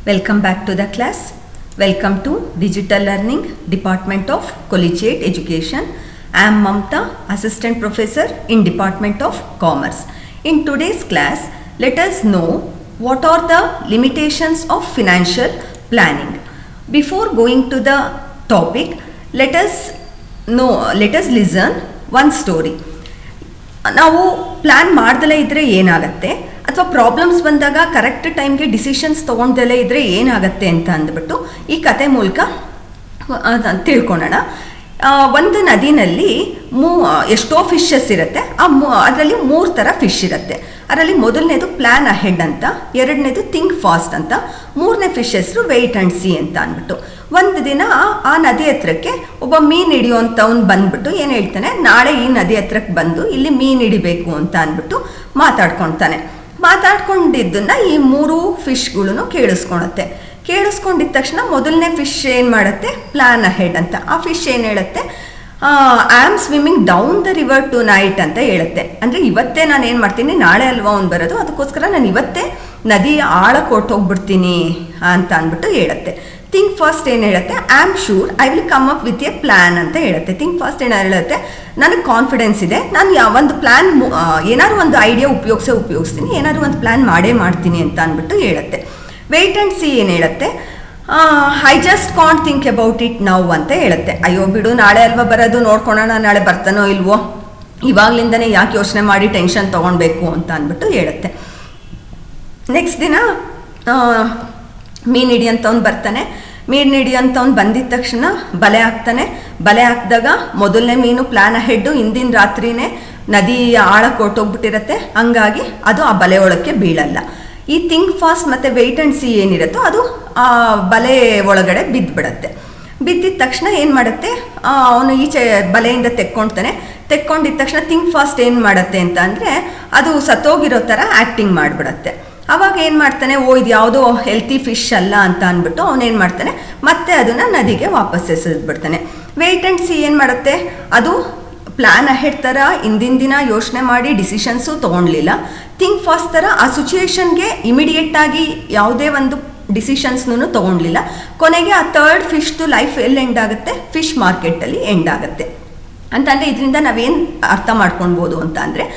Welcome back to the class. Welcome to Digital Learning Department of Collegiate Education. I am Mamta, Assistant Professor in Department of Commerce. In today's class, let us know what are the limitations of financial planning. Before going to the topic, let us listen one story. ನಾವು plan ಮಾಡ್ದಲೇ ಇದ್ದರೆ ಏನಾಗುತ್ತೆ, ಅಥವಾ problems ಬಂದಾಗ correct ಟೈಮ್ಗೆ decisions ತೊಗೊಂಡಲೇ ಇದ್ದರೆ ಏನಾಗುತ್ತೆ ಅಂತ ಅಂದ್ಬಿಟ್ಟು ಈ ಕತೆ ಮೂಲಕ ತಿಳ್ಕೊಳ್ಳೋಣ. ಒಂದು ನದಿನಲ್ಲಿ ಎಷ್ಟೋ ಫಿಶಸ್ ಇರುತ್ತೆ. ಅದರಲ್ಲಿ 3 ಥರ ಫಿಶ್ ಇರುತ್ತೆ. ಅದರಲ್ಲಿ ಮೊದಲನೇದು ಪ್ಲ್ಯಾನ್ ಅಹೆಡ್ ಅಂತ, ಎರಡನೇದು ಥಿಂಕ್ ಫಾಸ್ಟ್ ಅಂತ, ಮೂರನೇ ಫಿಶ್ ಹೆಸರು ವೆಯ್ಟ್ ಆ್ಯಂಡ್ ಸಿ ಅಂತ ಅಂದ್ಬಿಟ್ಟು. ಒಂದು ದಿನ ಆ ನದಿ ಹತ್ರಕ್ಕೆ ಒಬ್ಬ ಮೀನು ಹಿಡಿಯೋಂಥವ್ನು ಬಂದ್ಬಿಟ್ಟು ಏನು ಹೇಳ್ತಾನೆ, ನಾಳೆ ಈ ನದಿ ಹತ್ರಕ್ಕೆ ಬಂದು ಇಲ್ಲಿ ಮೀನು ಹಿಡಿಬೇಕು ಅಂತ ಅಂದ್ಬಿಟ್ಟು ಮಾತಾಡ್ಕೊಂಡಿದ್ದನ್ನ ಈ 3 ಫಿಶ್ಗಳನ್ನು ಕೇಳಿಸ್ಕೊಂಡಿದ್ದ ತಕ್ಷಣ ಮೊದಲನೇ ಫಿಶ್ ಏನು ಮಾಡುತ್ತೆ, ಪ್ಲ್ಯಾನ್ ಅಹೆಡ್ ಅಂತ. ಆ ಫಿಶ್ ಏನು ಹೇಳುತ್ತೆ, I am swimming down the river tonight ಅಂತ ಹೇಳುತ್ತೆ. ಅಂದರೆ ಇವತ್ತೇ ನಾನು ಏನು ಮಾಡ್ತೀನಿ, ನಾಳೆ ಅಲ್ವಾ ಅವ್ನು ಬರೋದು, ಅದಕ್ಕೋಸ್ಕರ ನಾನು ಇವತ್ತೇ ನದಿ ಆಳಕ್ಕೆ ಹೊರಟೋಗ್ಬಿಡ್ತೀನಿ ಅಂತ ಅಂದ್ಬಿಟ್ಟು ಹೇಳುತ್ತೆ. ಥಿಂಕ್ ಫಾಸ್ಟ್ ಏನು ಹೇಳುತ್ತೆ, I am sure I will come up with A plan ಅಂತ ಹೇಳುತ್ತೆ. ಥಿಂಕ್ ಫಾಸ್ಟ್ ಏನು ಹೇಳುತ್ತೆ, ನನಗೆ ಕಾನ್ಫಿಡೆನ್ಸ್ ಇದೆ, ನಾನು ಒಂದು ಪ್ಲ್ಯಾನ್ ಏನಾದ್ರು ಒಂದು ಐಡಿಯಾ ಉಪಯೋಗಿಸ್ತೀನಿ, ಏನಾದ್ರು ಒಂದು ಪ್ಲ್ಯಾನ್ ಮಾಡ್ತೀನಿ ಅಂತ ಅಂದ್ಬಿಟ್ಟು ಹೇಳುತ್ತೆ. ವೆಯ್ಟ್ ಆ್ಯಂಡ್ ಸಿ ಏನು ಹೇಳುತ್ತೆ, I just can't think about it now ಅಂತ ಹೇಳುತ್ತೆ. ಅಯ್ಯೋ ಬಿಡು, ನಾಳೆ ಅಲ್ವಾ ಬರೋದು, ನೋಡ್ಕೊಳ್ಳೋಣ ನಾಳೆ ಬರ್ತಾನೋ ಇಲ್ವೋ, ಇವಾಗಲಿಂದನೇ ಯಾಕೆ ಯೋಚನೆ ಮಾಡಿ ಟೆನ್ಷನ್ ತೊಗೊಳ್ಬೇಕು ಅಂತ ಅಂದ್ಬಿಟ್ಟು ಹೇಳುತ್ತೆ. ನೆಕ್ಸ್ಟ್ ದಿನ ಮೀನು ಹಿಡಿಯಂಥವ್ನು ಬರ್ತಾನೆ. ಮೀನು ಹಿಡಿಯಂಥವ್ನು ಬಂದಿದ್ದ ತಕ್ಷಣ ಬಲೆ ಹಾಕಿದಾಗ ಮೊದಲನೇ ಮೀನು ಪ್ಲ್ಯಾನ್ ಅಹೆಡ್ಡು ಹಿಂದಿನ ರಾತ್ರಿನೇ ನದಿ ಆಳಕ್ಕೆ ಹೊರಟೋಗ್ಬಿಟ್ಟಿರತ್ತೆ. ಹಂಗಾಗಿ ಅದು ಆ ಬಲೆ ಒಳಕ್ಕೆ ಬೀಳಲ್ಲ. ಈ ಥಿಂಕ್ ಫಾಸ್ಟ್ ಮತ್ತು ವೆಯ್ಟ್ ಆ್ಯಂಡ್ ಸಿ ಏನಿರುತ್ತೋ ಅದು ಆ ಬಲೆ ಒಳಗಡೆ ಬಿದ್ದುಬಿಡತ್ತೆ. ಬಿದ್ದಿದ್ದ ತಕ್ಷಣ ಏನು ಮಾಡುತ್ತೆ, ಅವನು ಈಚೆ ಬಲೆಯಿಂದ ತೆಕ್ಕೊಂಡಿದ್ದ ತಕ್ಷಣ ಥಿಂಕ್ ಫಾಸ್ಟ್ ಏನು ಮಾಡುತ್ತೆ ಅಂತ ಅಂದರೆ, ಅದು ಸತ್ತೋಗಿರೋ ಥರ ಆ್ಯಕ್ಟಿಂಗ್ ಮಾಡಿಬಿಡತ್ತೆ. ಅವಾಗ ಏನು ಮಾಡ್ತಾನೆ, ಇದು ಯಾವುದೋ ಹೆಲ್ತಿ ಫಿಶ್ ಅಲ್ಲ ಅಂತ ಅಂದ್ಬಿಟ್ಟು ಅವನೇನು ಮಾಡ್ತಾನೆ, ಮತ್ತೆ ಅದನ್ನು ನದಿಗೆ ವಾಪಸ್ ಎಸೆದ್ಬಿಡ್ತಾನೆ. ವೆಯ್ಟ್ ಆ್ಯಂಡ್ ಸಿ ಏನು ಮಾಡುತ್ತೆ, ಅದು ಪ್ಲ್ಯಾನ್ ಅಹೆಡ್ ಥರ ಹಿಂದಿನ ದಿನ ಯೋಚನೆ ಮಾಡಿ ಡಿಸಿಷನ್ಸು ತೊಗೊಳ್ಲಿಲ್ಲ. ಥಿಂಕ್ ಫಾಸ್ಟ್ ಥರ ಆ ಸಿಚುಯೇಷನ್ಗೆ ಇಮಿಡಿಯೇಟಾಗಿ ಯಾವುದೇ ಒಂದು ಡಿಸಿಷನ್ಸ್ನೂ ತೊಗೊಳ್ಲಿಲ್ಲ. ಕೊನೆಗೆ ಆ ಥರ್ಡ್ ಫಿಶ್ದು ಲೈಫ್ ಎಲ್ಲಿ ಎಂಡ್ ಆಗುತ್ತೆ, ಫಿಶ್ ಮಾರ್ಕೆಟಲ್ಲಿ ಎಂಡ್ ಆಗುತ್ತೆ. ಅಂತಂದರೆ ಇದರಿಂದ ನಾವೇನು ಅರ್ಥ ಮಾಡ್ಕೊಳ್ಬೋದು ಅಂತ ಅಂದರೆ,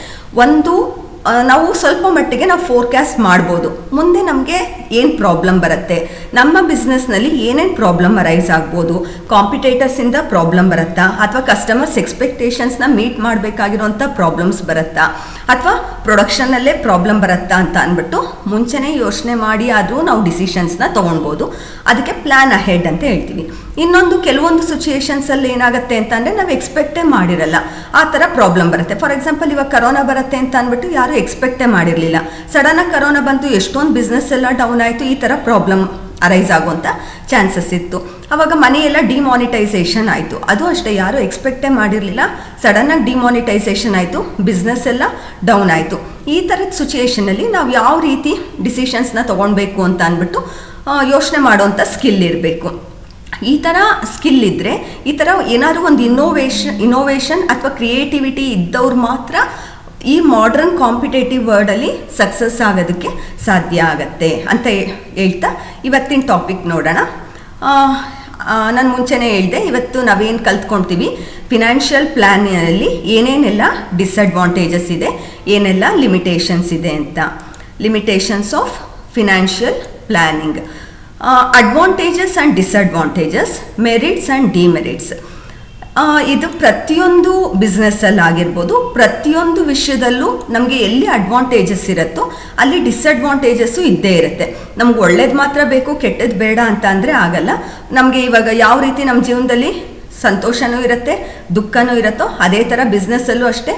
ನಾವು ಸ್ವಲ್ಪ ಮಟ್ಟಿಗೆ ನಾವು ಫೋರ್ಕಾಸ್ಟ್ ಮಾಡ್ಬೋದು, ಮುಂದೆ ನಮಗೆ ಏನು ಪ್ರಾಬ್ಲಮ್ ಬರುತ್ತೆ, ನಮ್ಮ ಬಿಸ್ನೆಸ್ನಲ್ಲಿ ಏನೇನು ಪ್ರಾಬ್ಲಮ್ ಅರೈಸ್ ಆಗ್ಬೋದು, ಕಾಂಪಿಟೇಟರ್ಸಿಂದ ಪ್ರಾಬ್ಲಮ್ ಬರುತ್ತಾ, ಅಥವಾ ಕಸ್ಟಮರ್ಸ್ ಎಕ್ಸ್ಪೆಕ್ಟೇಷನ್ಸ್ನ ಮೀಟ್ ಮಾಡಬೇಕಾಗಿರೋಂಥ ಪ್ರಾಬ್ಲಮ್ಸ್ ಬರುತ್ತಾ, ಅಥವಾ ಪ್ರೊಡಕ್ಷನಲ್ಲೇ ಪ್ರಾಬ್ಲಮ್ ಬರುತ್ತಾ ಅಂತ ಅಂದ್ಬಿಟ್ಟು ಮುಂಚೆನೇ ಯೋಚನೆ ಮಾಡಿ ಆದರೂ ನಾವು ಡಿಸಿಷನ್ಸ್ನ ತೊಗೊಳ್ಬೋದು. ಅದಕ್ಕೆ ಪ್ಲ್ಯಾನ್ ಅಹೆಡ್ ಅಂತ ಹೇಳ್ತೀವಿ. ಇನ್ನೊಂದು ಕೆಲವೊಂದು ಸಿಚುಯೇಷನ್ಸಲ್ಲಿ ಏನಾಗುತ್ತೆ ಅಂತ ಅಂದರೆ, ನಾವು ಎಕ್ಸ್ಪೆಕ್ಟೇ ಮಾಡಿರಲ್ಲ, ಆ ಥರ ಪ್ರಾಬ್ಲಮ್ ಬರುತ್ತೆ. ಫಾರ್ ಎಕ್ಸಾಂಪಲ್, ಇವಾಗ ಕರೋನಾ ಬರುತ್ತೆ ಅಂತ ಅಂದ್ಬಿಟ್ಟು ಯಾರೂ ಎಕ್ಸ್ಪೆಕ್ಟೇ ಮಾಡಿರಲಿಲ್ಲ. ಸಡನ್ನಾಗಿ ಕರೋನಾ ಬಂತು, ಎಷ್ಟೊಂದು ಬಿಸ್ನೆಸ್ ಎಲ್ಲ ಡೌನ್ ಆಯಿತು, ಈ ಥರ ಪ್ರಾಬ್ಲಮ್ ಅರೈಸ್ ಆಗುವಂಥ ಚಾನ್ಸಸ್ ಇತ್ತು. ಆವಾಗ ಮನೆಯೆಲ್ಲ ಡಿಮಾನಿಟೈಸೇಷನ್ ಆಯಿತು. ಅದು ಅಷ್ಟೇ, ಯಾರೂ ಎಕ್ಸ್ಪೆಕ್ಟೇ ಮಾಡಿರಲಿಲ್ಲ, ಸಡನ್ನಾಗಿ ಡಿಮಾನಿಟೈಸೇಷನ್ ಆಯಿತು, ಬಿಸ್ನೆಸ್ ಎಲ್ಲ ಡೌನ್ ಆಯಿತು. ಈ ಥರದ ಸಿಚುಯೇಷನಲ್ಲಿ ನಾವು ಯಾವ ರೀತಿ ಡಿಸಿಷನ್ಸ್ನ ತೊಗೊಳ್ಬೇಕು ಅಂತ ಅಂದ್ಬಿಟ್ಟು ಯೋಚನೆ ಮಾಡೋವಂಥ ಸ್ಕಿಲ್ ಇರಬೇಕು. ಈ ಥರ ಸ್ಕಿಲ್ ಇದ್ದರೆ, ಈ ಥರ ಏನಾದರೂ ಒಂದು ಇನೋವೇಷನ್ ಅಥವಾ ಕ್ರಿಯೇಟಿವಿಟಿ ಇದ್ದವ್ರು ಮಾತ್ರ ಈ ಮಾಡ್ರನ್ ಕಾಂಪಿಟೇಟಿವ್ ವರ್ಲ್ಡಲ್ಲಿ ಸಕ್ಸಸ್ ಆಗೋದಕ್ಕೆ ಸಾಧ್ಯ ಆಗತ್ತೆ ಅಂತ ಹೇಳ್ತಾ ಇವತ್ತಿನ ಟಾಪಿಕ್ ನೋಡೋಣ. ನಾನು ಮುಂಚೆನೇ ಹೇಳಿದೆ, ಇವತ್ತು ನಾವೇನು ಕಲ್ತ್ಕೊಳ್ತೀವಿ, ಫಿನಾನ್ಷಿಯಲ್ ಪ್ಲ್ಯಾನಲ್ಲಿ ಏನೇನೆಲ್ಲ ಡಿಸ್ಅಡ್ವಾಂಟೇಜಸ್ ಇದೆ, ಏನೆಲ್ಲ ಲಿಮಿಟೇಷನ್ಸ್ ಇದೆ ಅಂತ. Limitations of financial planning, advantages and disadvantages, merits and demerits. ಇದು ಪ್ರತಿಯೊಂದು ಬಿಸ್ನೆಸ್ಸಲ್ಲಿ ಆಗಿರ್ಬೋದು, ಪ್ರತಿಯೊಂದು ವಿಷಯದಲ್ಲೂ ನಮಗೆ ಎಲ್ಲಿ ಅಡ್ವಾಂಟೇಜಸ್ ಇರುತ್ತೋ ಅಲ್ಲಿ ಡಿಸ್ಅಡ್ವಾಂಟೇಜಸ್ಸು ಇದ್ದೇ ಇರುತ್ತೆ. ನಮ್ಗೆ ಒಳ್ಳೇದು ಮಾತ್ರ ಬೇಕು, ಕೆಟ್ಟದ್ದು ಬೇಡ ಅಂತ ಅಂದರೆ ಆಗಲ್ಲ. ನಮಗೆ ಇವಾಗ ಯಾವ ರೀತಿ ನಮ್ಮ ಜೀವನದಲ್ಲಿ ಸಂತೋಷನೂ ಇರುತ್ತೆ, ದುಃಖನೂ ಇರುತ್ತೋ, ಅದೇ ಥರ ಬಿಸ್ನೆಸ್ಸಲ್ಲೂ ಅಷ್ಟೇ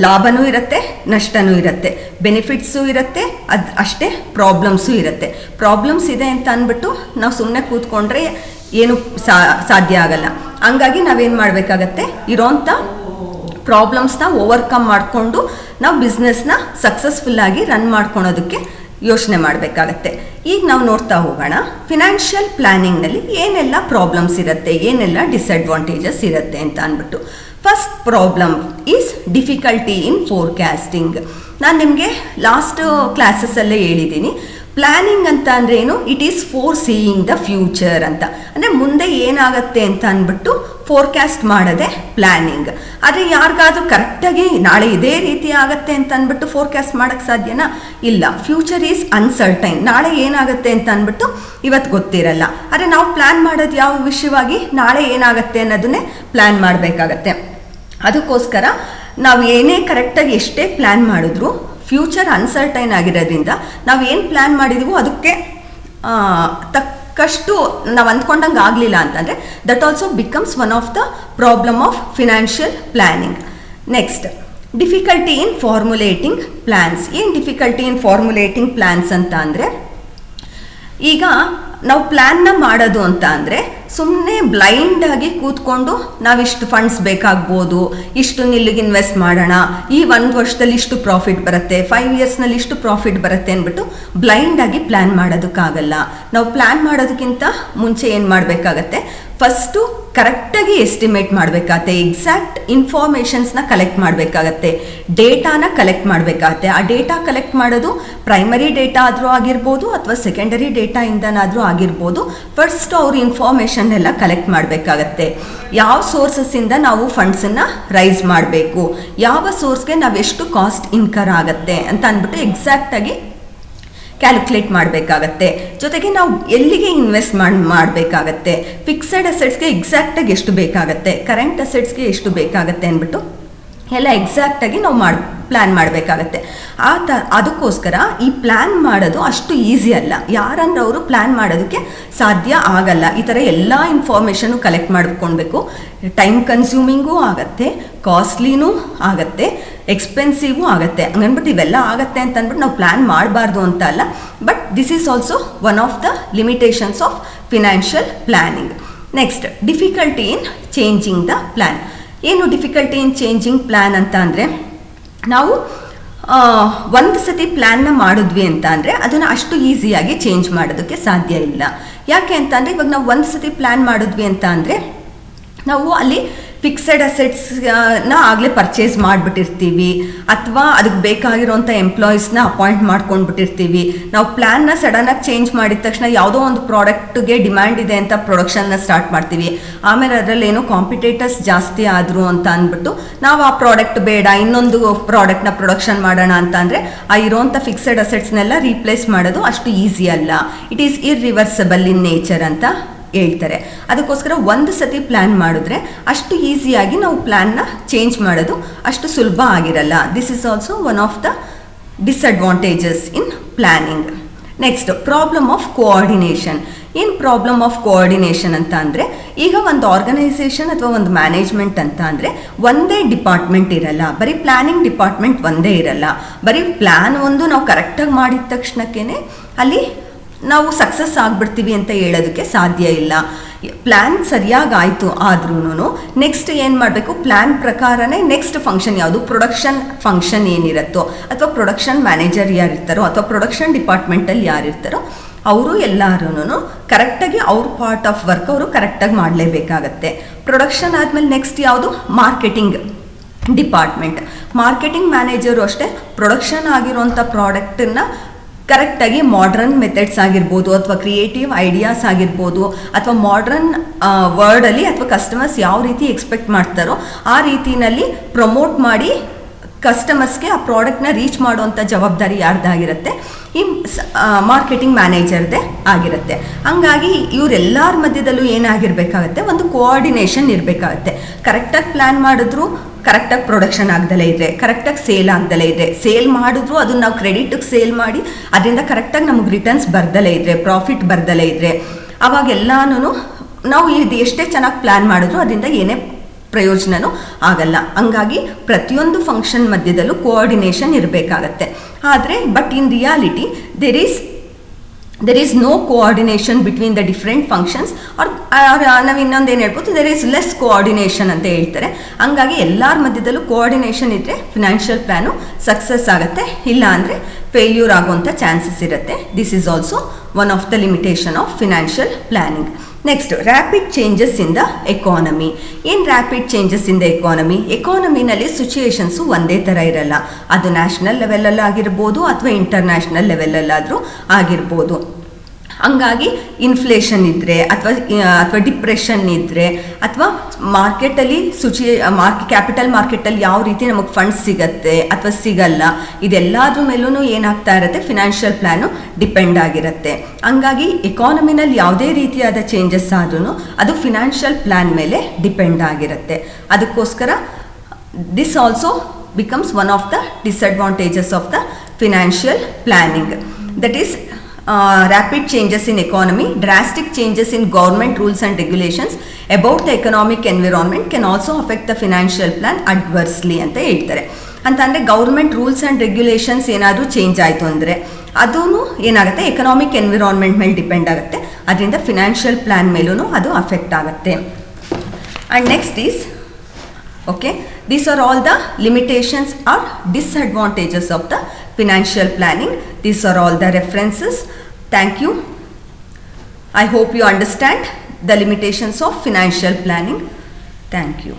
ಲಾಭನೂ ಇರುತ್ತೆ, ನಷ್ಟನೂ ಇರುತ್ತೆ, ಬೆನಿಫಿಟ್ಸು ಇರುತ್ತೆ, ಅಷ್ಟೇ ಪ್ರಾಬ್ಲಮ್ಸು ಇರುತ್ತೆ. ಪ್ರಾಬ್ಲಮ್ಸ್ ಇದೆ ಅಂತ ಅಂದ್ಬಿಟ್ಟು ನಾವು ಸುಮ್ಮನೆ ಕೂತ್ಕೊಂಡ್ರೆ ಏನು ಸಾಧ್ಯ ಆಗಲ್ಲ. ಹಂಗಾಗಿ ನಾವೇನು ಮಾಡಬೇಕಾಗತ್ತೆ, ಇರೋಂಥ ಪ್ರಾಬ್ಲಮ್ಸ್ನ ಓವರ್ಕಮ್ ಮಾಡಿಕೊಂಡು ನಾವು ಬಿಸ್ನೆಸ್ನ ಸಕ್ಸಸ್ಫುಲ್ಲಾಗಿ ರನ್ ಮಾಡ್ಕೊಳೋದಕ್ಕೆ ಯೋಚನೆ ಮಾಡಬೇಕಾಗತ್ತೆ. ಈಗ ನಾವು ನೋಡ್ತಾ ಹೋಗೋಣ, ಫಿನಾನ್ಷಿಯಲ್ ಪ್ಲ್ಯಾನಿಂಗ್ನಲ್ಲಿ ಏನೆಲ್ಲ ಪ್ರಾಬ್ಲಮ್ಸ್ ಇರುತ್ತೆ, ಏನೆಲ್ಲ ಡಿಸ್ಅಡ್ವಾಂಟೇಜಸ್ ಇರುತ್ತೆ ಅಂತ ಅಂದ್ಬಿಟ್ಟು. First problem is difficulty in forecasting. ನಾನು ನಿಮಗೆ ಲಾಸ್ಟ್ ಕ್ಲಾಸಸ್ಸಲ್ಲೇ ಹೇಳಿದ್ದೀನಿ, ಪ್ಲ್ಯಾನಿಂಗ್ ಅಂತ ಅಂದರೆ ಏನು? It is four seeing the future ಅಂತ. ಅಂದರೆ ಮುಂದೆ ಏನಾಗುತ್ತೆ ಅಂತ ಅಂದ್ಬಿಟ್ಟು ಫೋರ್ಕ್ಯಾಸ್ಟ್ ಮಾಡೋದೇ ಪ್ಲ್ಯಾನಿಂಗ್. ಆದರೆ ಯಾರಿಗಾದ್ರೂ ಕರೆಕ್ಟಾಗಿ ನಾಳೆ ಇದೇ ರೀತಿ ಆಗುತ್ತೆ ಅಂತ ಅಂದ್ಬಿಟ್ಟು ಫೋರ್ಕ್ಯಾಸ್ಟ್ ಮಾಡೋಕ್ಕೆ ಸಾಧ್ಯನಾ? ಇಲ್ಲ. Future is uncertain. ನಾಳೆ ಏನಾಗುತ್ತೆ ಅಂತ ಅಂದ್ಬಿಟ್ಟು ಇವತ್ತು ಗೊತ್ತಿರಲ್ಲ. ಆದರೆ ನಾವು ಪ್ಲ್ಯಾನ್ ಮಾಡೋದು ಯಾವ ವಿಷಯವಾಗಿ? ನಾಳೆ ಏನಾಗುತ್ತೆ ಅನ್ನೋದನ್ನೇ ಪ್ಲ್ಯಾನ್ ಮಾಡಬೇಕಾಗತ್ತೆ. ಅದಕ್ಕೋಸ್ಕರ ನಾವು ಏನೇ ಕರೆಕ್ಟಾಗಿ ಎಷ್ಟೇ ಪ್ಲ್ಯಾನ್ ಮಾಡಿದ್ರು ಫ್ಯೂಚರ್ ಅನ್ಸರ್ಟೈನ್ ಆಗಿರೋದ್ರಿಂದ ನಾವು ಏನು ಪ್ಲ್ಯಾನ್ ಮಾಡಿದೀವೋ ಅದಕ್ಕೆ ತಕ್ಕಷ್ಟು ನಾವು ಅಂದ್ಕೊಂಡಂಗೆ ಆಗಲಿಲ್ಲ ಅಂತಂದರೆ that also becomes one of the problem of financial planning. Next, difficulty in formulating plans. ಏನು ಡಿಫಿಕಲ್ಟಿ ಇನ್ ಫಾರ್ಮುಲೇಟಿಂಗ್ ಪ್ಲ್ಯಾನ್ಸ್ ಅಂತ ಅಂದರೆ, ಈಗ ನಾವು ಪ್ಲ್ಯಾನ್ನ ಮಾಡೋದು ಅಂತ ಅಂದರೆ ಸುಮ್ಮನೆ ಬ್ಲೈಂಡಾಗಿ ಕೂತ್ಕೊಂಡು ನಾವಿಷ್ಟು ಫಂಡ್ಸ್ ಬೇಕಾಗ್ಬೋದು, ಇಷ್ಟು ಇಲ್ಲಿಗೆ ಇನ್ವೆಸ್ಟ್ ಮಾಡೋಣ, ಈ 1 ವರ್ಷದಲ್ಲಿ ಇಷ್ಟು ಪ್ರಾಫಿಟ್ ಬರುತ್ತೆ, 5 ಇಯರ್ಸ್ನಲ್ಲಿ ಇಷ್ಟು ಪ್ರಾಫಿಟ್ ಬರುತ್ತೆ ಅಂದ್ಬಿಟ್ಟು ಬ್ಲೈಂಡಾಗಿ ಪ್ಲ್ಯಾನ್ ಮಾಡೋದಕ್ಕಾಗಲ್ಲ. ನಾವು ಪ್ಲ್ಯಾನ್ ಮಾಡೋದಕ್ಕಿಂತ ಮುಂಚೆ ಏನು ಮಾಡಬೇಕಾಗತ್ತೆ? ಫಸ್ಟು ಕರೆಕ್ಟಾಗಿ ಎಸ್ಟಿಮೇಟ್ ಮಾಡಬೇಕಾಗತ್ತೆ, ಎಕ್ಸಾಕ್ಟ್ ಇನ್ಫಾರ್ಮೇಷನ್ಸ್ನ ಕಲೆಕ್ಟ್ ಮಾಡಬೇಕಾಗತ್ತೆ, ಡೇಟಾನ ಕಲೆಕ್ಟ್ ಮಾಡಬೇಕಾಗತ್ತೆ. ಆ ಡೇಟಾ ಕಲೆಕ್ಟ್ ಮಾಡೋದು ಪ್ರೈಮರಿ ಡೇಟಾ ಆದರೂ ಆಗಿರ್ಬೋದು ಅಥವಾ ಸೆಕೆಂಡರಿ ಡೇಟಾಯಿಂದನಾದರೂ ಆಗಿರ್ಬೋದು. ಫಸ್ಟ್ ಅವ್ರ ಇನ್ಫಾರ್ಮೇಷನ್ ಎಲ್ಲ ಕಲೆಕ್ಟ್ ಮಾಡಬೇಕಾಗತ್ತೆ. ಯಾವ ಸೋರ್ಸಸ್ಸಿಂದ ನಾವು ಫಂಡ್ಸನ್ನು ರೈಸ್ ಮಾಡಬೇಕು, ಯಾವ ಸೋರ್ಸ್ಗೆ ನಾವೆಷ್ಟು ಕಾಸ್ಟ್ ಇನ್ಕರ್ ಆಗುತ್ತೆ ಅಂತ ಅಂದ್ಬಿಟ್ಟು ಎಕ್ಸಾಕ್ಟಾಗಿ ಕ್ಯಾಲ್ಕುಲೇಟ್ ಮಾಡಬೇಕಾಗತ್ತೆ. ಜೊತೆಗೆ ನಾವು ಎಲ್ಲಿಗೆ ಇನ್ವೆಸ್ಟ್ ಮಾಡಬೇಕಾಗತ್ತೆ, ಫಿಕ್ಸೆಡ್ ಅಸೆಟ್ಸ್ಗೆ ಎಕ್ಸಾಕ್ಟಾಗಿ ಎಷ್ಟು ಬೇಕಾಗತ್ತೆ, ಕರೆಂಟ್ ಅಸೆಟ್ಸ್ಗೆ ಎಷ್ಟು ಬೇಕಾಗತ್ತೆ ಅಂದ್ಬಿಟ್ಟು ಎಲ್ಲ ಎಕ್ಸಾಕ್ಟಾಗಿ ನಾವು ಪ್ಲ್ಯಾನ್ ಮಾಡಬೇಕಾಗತ್ತೆ. ಅದಕ್ಕೋಸ್ಕರ ಈ ಪ್ಲ್ಯಾನ್ ಮಾಡೋದು ಅಷ್ಟು ಈಸಿ ಅಲ್ಲ. ಯಾರಂದ್ರೆ ಅವರು ಪ್ಲ್ಯಾನ್ ಮಾಡೋದಕ್ಕೆ ಸಾಧ್ಯ ಆಗಲ್ಲ. ಈ ಥರ ಎಲ್ಲ ಇನ್ಫಾರ್ಮೇಷನು ಕಲೆಕ್ಟ್ ಮಾಡ್ಕೊಳ್ಬೇಕು. ಟೈಮ್ ಕನ್ಸ್ಯೂಮಿಂಗೂ ಆಗುತ್ತೆ, ಕಾಸ್ಟ್ಲಿನೂ ಆಗುತ್ತೆ, ಎಕ್ಸ್ಪೆನ್ಸಿವೂ ಆಗುತ್ತೆ. ಹಂಗನ್ಬಿಟ್ಟು ಇವೆಲ್ಲ ಆಗುತ್ತೆ ಅಂತ ಅಂದ್ಬಿಟ್ಟು ನಾವು ಪ್ಲ್ಯಾನ್ ಮಾಡಬಾರ್ದು ಅಂತ ಅಲ್ಲ. But this is also one of the limitations of financial planning. Next, difficulty in changing the plan. ಏನು ಡಿಫಿಕಲ್ಟಿ ಇನ್ ಚೇಂಜಿಂಗ್ ಪ್ಲ್ಯಾನ್ ಅಂತ ಅಂದರೆ, ನಾವು ಒಂದು ಸತಿ ಪ್ಲ್ಯಾನ್ನ ಮಾಡಿದ್ವಿ ಅಂತ ಅಂದರೆ ಅದನ್ನು ಅಷ್ಟು ಈಸಿಯಾಗಿ ಚೇಂಜ್ ಮಾಡೋದಕ್ಕೆ ಸಾಧ್ಯ ಇಲ್ಲ. ಯಾಕೆ ಅಂತ ಅಂದರೆ, ಇವಾಗ ನಾವು ಒಂದು ಸತಿ ಪ್ಲ್ಯಾನ್ ಮಾಡಿದ್ವಿ ಅಂತ ಅಂದರೆ ನಾವು ಅಲ್ಲಿ ಫಿಕ್ಸೆಡ್ ಅಸೆಟ್ಸ್ನ ಆಗಲೇ ಪರ್ಚೇಸ್ ಮಾಡಿಬಿಟ್ಟಿರ್ತೀವಿ, ಅಥವಾ ಅದಕ್ಕೆ ಬೇಕಾಗಿರೋಂಥ ಎಂಪ್ಲಾಯೀಸ್ನ ಅಪಾಯಿಂಟ್ ಮಾಡ್ಕೊಂಡ್ಬಿಟ್ಟಿರ್ತೀವಿ. ನಾವು ಪ್ಲ್ಯಾನ್ನ ಸಡನ್ನಾಗಿ ಚೇಂಜ್ ಮಾಡಿದ ತಕ್ಷಣ ಯಾವುದೋ ಒಂದು ಪ್ರಾಡಕ್ಟ್ಗೆ ಡಿಮ್ಯಾಂಡ್ ಇದೆ ಅಂತ ಪ್ರೊಡಕ್ಷನ್ನ ಸ್ಟಾರ್ಟ್ ಮಾಡ್ತೀವಿ. ಆಮೇಲೆ ಅದರಲ್ಲಿ ಏನೋ ಕಾಂಪಿಟೇಟರ್ಸ್ ಜಾಸ್ತಿ ಆದರು ಅಂತ ಅಂದ್ಬಿಟ್ಟು ನಾವು ಆ ಪ್ರಾಡಕ್ಟ್ ಬೇಡ, ಇನ್ನೊಂದು ಪ್ರಾಡಕ್ಟ್ನ ಪ್ರೊಡಕ್ಷನ್ ಮಾಡೋಣ ಅಂತ ಅಂದರೆ ಆ ಇರೋಂಥ ಫಿಕ್ಸೆಡ್ ಅಸೆಟ್ಸ್ನೆಲ್ಲ ರೀಪ್ಲೇಸ್ ಮಾಡೋದು ಅಷ್ಟು ಈಸಿ ಅಲ್ಲ. ಇಟ್ ಈಸ್ ಇರ್ರಿವರ್ಸಬಲ್ ಇನ್ ನೇಚರ್ ಅಂತ ಹೇಳ್ತಾರೆ. ಅದಕ್ಕೋಸ್ಕರ ಒಂದು ಸತಿ ಪ್ಲ್ಯಾನ್ ಮಾಡಿದ್ರೆ ಅಷ್ಟು ಈಸಿಯಾಗಿ ನಾವು ಪ್ಲ್ಯಾನ್ನ ಚೇಂಜ್ ಮಾಡೋದು ಅಷ್ಟು ಸುಲಭ ಆಗಿರಲ್ಲ. This is also one of the disadvantages in planning. Next, problem of coordination. ಏನು ಪ್ರಾಬ್ಲಮ್ ಆಫ್ ಕೋಆರ್ಡಿನೇಷನ್ ಅಂತ ಅಂದರೆ, ಈಗ ಒಂದು ಆರ್ಗನೈಸೇಷನ್ ಅಥವಾ ಒಂದು ಮ್ಯಾನೇಜ್ಮೆಂಟ್ ಅಂತ ಅಂದರೆ ಒಂದೇ ಡಿಪಾರ್ಟ್ಮೆಂಟ್ ಇರಲ್ಲ. ಬರೀ ಪ್ಲ್ಯಾನಿಂಗ್ ಡಿಪಾರ್ಟ್ಮೆಂಟ್ ಒಂದೇ ಇರಲ್ಲ. ಬರೀ ಪ್ಲ್ಯಾನ್ ಒಂದು ನಾವು ಕರೆಕ್ಟಾಗಿ ಮಾಡಿದ ತಕ್ಷಣಕ್ಕೇ ಅಲ್ಲಿ ನಾವು ಸಕ್ಸಸ್ ಆಗಿಬಿಡ್ತೀವಿ ಅಂತ ಹೇಳೋದಕ್ಕೆ ಸಾಧ್ಯ ಇಲ್ಲ. ಪ್ಲ್ಯಾನ್ ಸರಿಯಾಗಿ ಆಯಿತು ಆದ್ರೂ ನೆಕ್ಸ್ಟ್ ಏನು ಮಾಡಬೇಕು, ಪ್ಲ್ಯಾನ್ ಪ್ರಕಾರನೇ ನೆಕ್ಸ್ಟ್ ಫಂಕ್ಷನ್ ಯಾವುದು, ಪ್ರೊಡಕ್ಷನ್ ಫಂಕ್ಷನ್ ಏನಿರುತ್ತೋ ಅಥವಾ ಪ್ರೊಡಕ್ಷನ್ ಮ್ಯಾನೇಜರ್ ಯಾರಿರ್ತಾರೋ ಅಥವಾ ಪ್ರೊಡಕ್ಷನ್ ಡಿಪಾರ್ಟ್ಮೆಂಟಲ್ಲಿ ಯಾರಿರ್ತಾರೋ ಅವರು ಎಲ್ಲರೂ ಕರೆಕ್ಟಾಗಿ ಅವ್ರ ಪಾರ್ಟ್ ಆಫ್ ವರ್ಕ್ ಅವರು ಕರೆಕ್ಟಾಗಿ ಮಾಡಲೇಬೇಕಾಗತ್ತೆ. ಪ್ರೊಡಕ್ಷನ್ ಆದಮೇಲೆ ನೆಕ್ಸ್ಟ್ ಯಾವುದು, ಮಾರ್ಕೆಟಿಂಗ್ ಡಿಪಾರ್ಟ್ಮೆಂಟ್. ಮಾರ್ಕೆಟಿಂಗ್ ಮ್ಯಾನೇಜರು ಅಷ್ಟೇ ಪ್ರೊಡಕ್ಷನ್ ಆಗಿರೋಂಥ ಪ್ರಾಡಕ್ಟನ್ನು ಕರೆಕ್ಟಾಗಿ ಮಾಡ್ರನ್ ಮೆಥಡ್ಸ್ ಆಗಿರ್ಬೋದು ಅಥವಾ ಕ್ರಿಯೇಟಿವ್ ಐಡಿಯಾಸ್ ಆಗಿರ್ಬೋದು ಅಥವಾ ಮಾಡ್ರನ್ ವರ್ಡಲ್ಲಿ ಅಥವಾ ಕಸ್ಟಮರ್ಸ್ ಯಾವ ರೀತಿ ಎಕ್ಸ್ಪೆಕ್ಟ್ ಮಾಡ್ತಾರೋ ಆ ರೀತಿಯಲ್ಲಿ ಪ್ರಮೋಟ್ ಮಾಡಿ ಕಸ್ಟಮರ್ಸ್ಗೆ ಆ ಪ್ರಾಡಕ್ಟ್ನ ರೀಚ್ ಮಾಡುವಂಥ ಜವಾಬ್ದಾರಿ ಯಾರ್ದಾಗಿರುತ್ತೆ, ಈ ಮಾರ್ಕೆಟಿಂಗ್ ಮ್ಯಾನೇಜರ್ದೇ ಆಗಿರುತ್ತೆ. ಹಂಗಾಗಿ ಇವರೆಲ್ಲರ ಮಧ್ಯದಲ್ಲೂ ಏನಾಗಿರಬೇಕಾಗತ್ತೆ, ಒಂದು ಕೋಆರ್ಡಿನೇಷನ್ ಇರಬೇಕಾಗತ್ತೆ. ಕರೆಕ್ಟಾಗಿ ಪ್ಲ್ಯಾನ್ ಮಾಡಿದ್ರು ಕರೆಕ್ಟಾಗಿ ಪ್ರೊಡಕ್ಷನ್ ಆಗ್ದಲೇ ಇದ್ದರೆ, ಕರೆಕ್ಟಾಗಿ ಸೇಲ್ ಆಗ್ದಲೇ ಇದ್ದರೆ, ಸೇಲ್ ಮಾಡಿದ್ರು ಅದನ್ನು ನಾವು ಕ್ರೆಡಿಟಿಗೆ ಸೇಲ್ ಮಾಡಿ ಅದರಿಂದ ಕರೆಕ್ಟಾಗಿ ನಮಗೆ ರಿಟರ್ನ್ಸ್ ಬರ್ದಲೇ ಇದ್ದರೆ, ಪ್ರಾಫಿಟ್ ಬರ್ದಲೇ ಇದ್ದರೆ, ಅವಾಗೆಲ್ಲನೂ ನಾವು ಇದು ಎಷ್ಟೇ ಚೆನ್ನಾಗಿ ಪ್ಲ್ಯಾನ್ ಮಾಡಿದ್ರು ಅದರಿಂದ ಏನೇ ಪ್ರಯೋಜನವೂ ಆಗಲ್ಲ. ಹಂಗಾಗಿ ಪ್ರತಿಯೊಂದು ಫಂಕ್ಷನ್ ಮಧ್ಯದಲ್ಲೂ ಕೋಆರ್ಡಿನೇಷನ್ ಇರಬೇಕಾಗತ್ತೆ. ಆದರೆ but in reality there is no coordination between the different functions or ನಾವು ಇನ್ನೊಂದೇನು ಹೇಳ್ಬೋದು, there is less coordination ಅಂತ ಹೇಳ್ತಾರೆ. ಹಂಗಾಗಿ ಎಲ್ಲರ ಮಧ್ಯದಲ್ಲೂ ಕೋಆರ್ಡಿನೇಷನ್ ಇದ್ದರೆ ಫಿನಾನ್ಷಿಯಲ್ ಪ್ಲ್ಯಾನು ಸಕ್ಸಸ್ ಆಗುತ್ತೆ, ಇಲ್ಲ ಅಂದರೆ ಫೇಲ್ಯೂರ್ ಆಗುವಂಥ ಚಾನ್ಸಸ್ ಇರುತ್ತೆ. This is also one of the limitation of financial planning. Next rapid changes in the economy. ಏನು rapid changes in the economy? ಎಕಾನಮಿನಲ್ಲಿ ಸಿಚುಯೇಷನ್ಸು ಒಂದೇ ಥರ ಇರಲ್ಲ. ಅದು ನ್ಯಾಷನಲ್ ಲೆವೆಲಲ್ಲಾಗಿರ್ಬೋದು ಅಥವಾ ಇಂಟರ್ನ್ಯಾಷನಲ್ ಲೆವೆಲಲ್ಲಾದರೂ ಆಗಿರ್ಬೋದು. ಹಂಗಾಗಿ ಇನ್ಫ್ಲೇಷನ್ ಇದ್ದರೆ ಅಥವಾ ಡಿಪ್ರೆಷನ್ ಇದ್ದರೆ ಅಥವಾ ಮಾರ್ಕೆಟಲ್ಲಿ ಕ್ಯಾಪಿಟಲ್ ಮಾರ್ಕೆಟಲ್ಲಿ ಯಾವ ರೀತಿ ನಮಗೆ ಫಂಡ್ಸ್ ಸಿಗತ್ತೆ ಅಥವಾ ಸಿಗಲ್ಲ, ಇದೆಲ್ಲದ್ರ ಮೇಲೂ ಏನಾಗ್ತಾ ಇರುತ್ತೆ, ಫಿನಾನ್ಷಿಯಲ್ ಪ್ಲ್ಯಾನು ಡಿಪೆಂಡ್ ಆಗಿರುತ್ತೆ. ಹಂಗಾಗಿ ಎಕಾನಮಿನಲ್ಲಿ ಯಾವುದೇ ರೀತಿಯಾದ ಚೇಂಜಸ್ ಆದ್ರೂ ಅದು ಫಿನಾನ್ಷಿಯಲ್ ಪ್ಲ್ಯಾನ್ ಮೇಲೆ ಡಿಪೆಂಡ್ ಆಗಿರುತ್ತೆ. ಅದಕ್ಕೋಸ್ಕರ this also becomes one of the disadvantages of the financial planning. That is rapid changes in economy, drastic changes in government rules and regulations about the economic environment can also affect the financial plan adversely ಅಂತ ಹೇಳ್ತಾರೆ. ಅಂತಂದರೆ government rules and regulations ಏನಾದರೂ change ಆಯಿತು ಅಂದರೆ ಅದೂ ಏನಾಗುತ್ತೆ, economic environment ಮೇಲೆ depend ಆಗುತ್ತೆ. ಅದರಿಂದ ಫಿನಾನ್ಷಿಯಲ್ ಪ್ಲ್ಯಾನ್ ಮೇಲೂ ಅದು ಅಫೆಕ್ಟ್ ಆಗುತ್ತೆ. And next is okay, these are all the limitations or disadvantages of the financial planning. These are all the references. Thank you. I hope you understand the limitations of financial planning. Thank you.